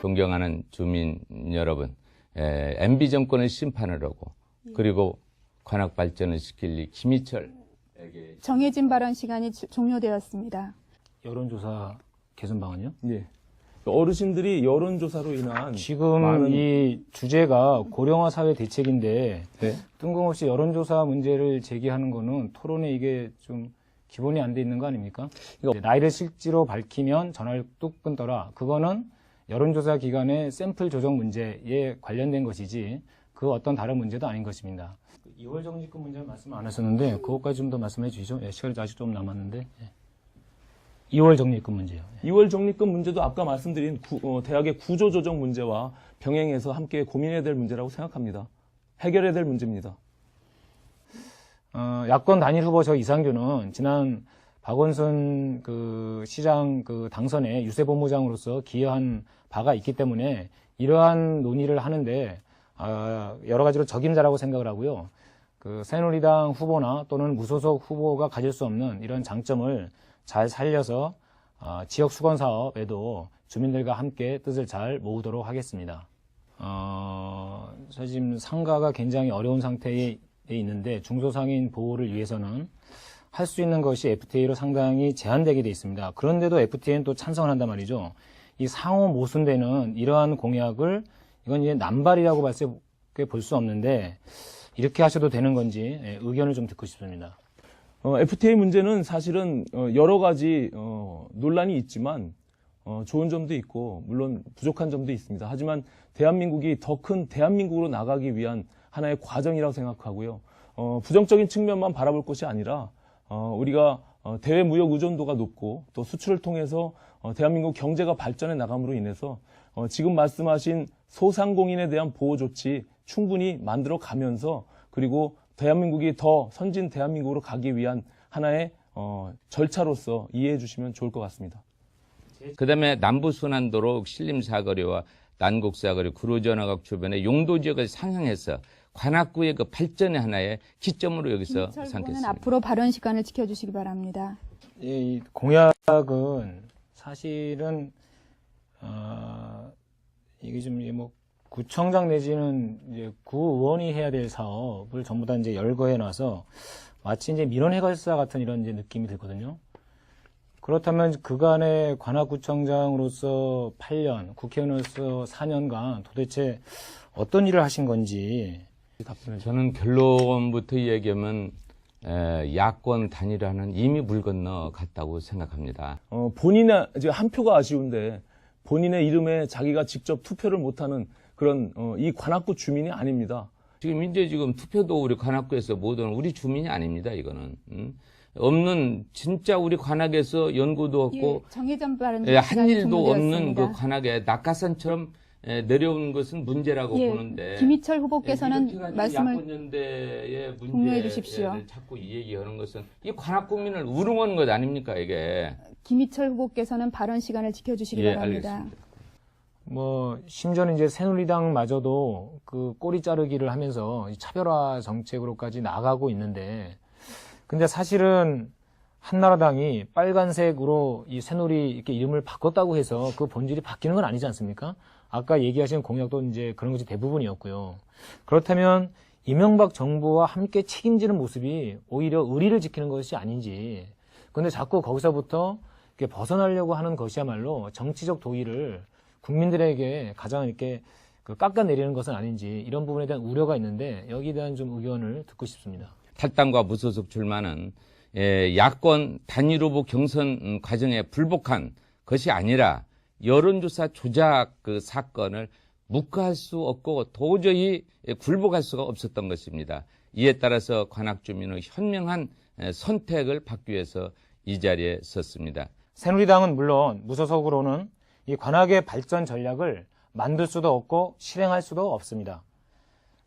존경하는 주민 여러분, MB 정권을 심판을 하고 그리고 관악 발전을 시킬 이 김희철에게 정해진 발언 시간이 종료되었습니다. 여론조사 개선 방안이요? 예. 어르신들이 여론조사로 인한 지금 이 주제가 고령화 사회 대책인데 네. 뜬금없이 여론조사 문제를 제기하는 거는 토론에 이게 좀 기본이 안 돼 있는 거 아닙니까? 나이를 실제로 밝히면 전화를 뚝 끊더라. 그거는 여론조사 기간의 샘플 조정 문제에 관련된 것이지 그 어떤 다른 문제도 아닌 것입니다. 2월 적립금 문제는 말씀 안 하셨는데 그것까지 좀 더 말씀해 주시죠. 시간이 아직 좀 남았는데. 2월 적립금 문제요. 2월 적립금 문제도 아까 말씀드린 대학의 구조조정 문제와 병행해서 함께 고민해야 될 문제라고 생각합니다. 해결해야 될 문제입니다. 야권 단일 후보 저 이상규는 지난 박원순 그 시장 그 당선에 유세본부장으로서 기여한 바가 있기 때문에 이러한 논의를 하는데 여러 가지로 적임자라고 생각을 하고요. 그 새누리당 후보나 또는 무소속 후보가 가질 수 없는 이런 장점을 잘 살려서 지역 수건 사업에도 주민들과 함께 뜻을 잘 모으도록 하겠습니다. 사실 지금 상가가 굉장히 어려운 상태에 있는데 중소상인 보호를 위해서는 할 수 있는 것이 FTA로 상당히 제한되게 돼 있습니다. 그런데도 FTA는 또 찬성을 한단 말이죠. 이 상호 모순되는 이러한 공약을 이건 이제 남발이라고 볼 수 없는데 이렇게 하셔도 되는 건지 의견을 좀 듣고 싶습니다. FTA 문제는 사실은 여러 가지 논란이 있지만 좋은 점도 있고 물론 부족한 점도 있습니다. 하지만 대한민국이 더 큰 대한민국으로 나가기 위한 하나의 과정이라고 생각하고요. 부정적인 측면만 바라볼 것이 아니라 우리가 대외 무역 의존도가 높고 또 수출을 통해서 대한민국 경제가 발전해 나감으로 인해서 지금 말씀하신 소상공인에 대한 보호 조치 충분히 만들어 가면서 그리고 대한민국이 더 선진 대한민국으로 가기 위한 하나의 절차로서 이해해 주시면 좋을 것 같습니다. 그다음에 남부순환도로 신림사거리와 난곡사거리, 구로전화각 주변의 용도지역을 상향해서 관악구의 그 발전의 하나의 기점으로 여기서 김희철 후보는 삼겠습니다. 앞으로 발언 시간을 지켜주시기 바랍니다. 이 공약은 사실은 이게 좀 뭐 구청장 내지는 이제 구의원이 해야 될 사업을 전부 다 이제 열거해 놔서 마치 이제 민원해결사 같은 이런 이제 느낌이 들거든요. 그렇다면 그간의 관악구청장으로서 8년, 국회의원으로서 4년간 도대체 어떤 일을 하신 건지. 저는 결론부터 얘기하면 야권 단일화는 이미 물 건너 갔다고 생각합니다. 본인의 이제 한 표가 아쉬운데 본인의 이름에 자기가 직접 투표를 못하는 그런 이 관악구 주민이 아닙니다. 지금 투표도 우리 관악구에서 모든 우리 주민이 아닙니다. 이거는 없는 진짜 우리 관악에서 연구도 없고 정의전 발언 한 일도 없는 그 관악에 낙하산처럼 내려온 것은 문제라고 보는데 김희철 후보께서는 이렇게 말씀을 야권연대의 공유해 주십시오. 문제를 자꾸 이 얘기하는 것은 이 관악 국민을 우롱하는 것 아닙니까 이게? 김희철 후보께서는 발언 시간을 지켜주시기 바랍니다. 알겠습니다. 뭐 심지어는 이제 새누리당마저도 그 꼬리 자르기를 하면서 이 차별화 정책으로까지 나가고 있는데, 근데 사실은 한나라당이 빨간색으로 이 새누리 이렇게 이름을 바꿨다고 해서 그 본질이 바뀌는 건 아니지 않습니까? 아까 얘기하신 공약도 이제 그런 것이 대부분이었고요. 그렇다면 이명박 정부와 함께 책임지는 모습이 오히려 의리를 지키는 것이 아닌지. 근데 자꾸 거기서부터 이렇게 벗어나려고 하는 것이야말로 정치적 도의를 국민들에게 가장 이렇게 깎아내리는 것은 아닌지, 이런 부분에 대한 우려가 있는데 여기에 대한 좀 의견을 듣고 싶습니다. 탈당과 무소속 출마는 야권 단일 후보 경선 과정에 불복한 것이 아니라 여론조사 조작 그 사건을 묵과할 수 없고 도저히 굴복할 수가 없었던 것입니다. 이에 따라서 관악 주민의 현명한 선택을 받기 위해서 이 자리에 섰습니다. 새누리당은 물론 무소속으로는 이 관악의 발전 전략을 만들 수도 없고 실행할 수도 없습니다.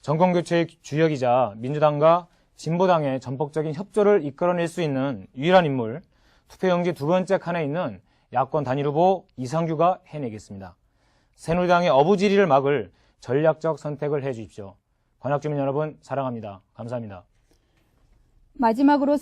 정권교체의 주역이자 민주당과 진보당의 전폭적인 협조를 이끌어낼 수 있는 유일한 인물, 투표용지 두 번째 칸에 있는 야권 단일 후보 이상규가 해내겠습니다. 새누리당의 어부지리를 막을 전략적 선택을 해 주십시오. 관악주민 여러분 사랑합니다. 감사합니다. 마지막으로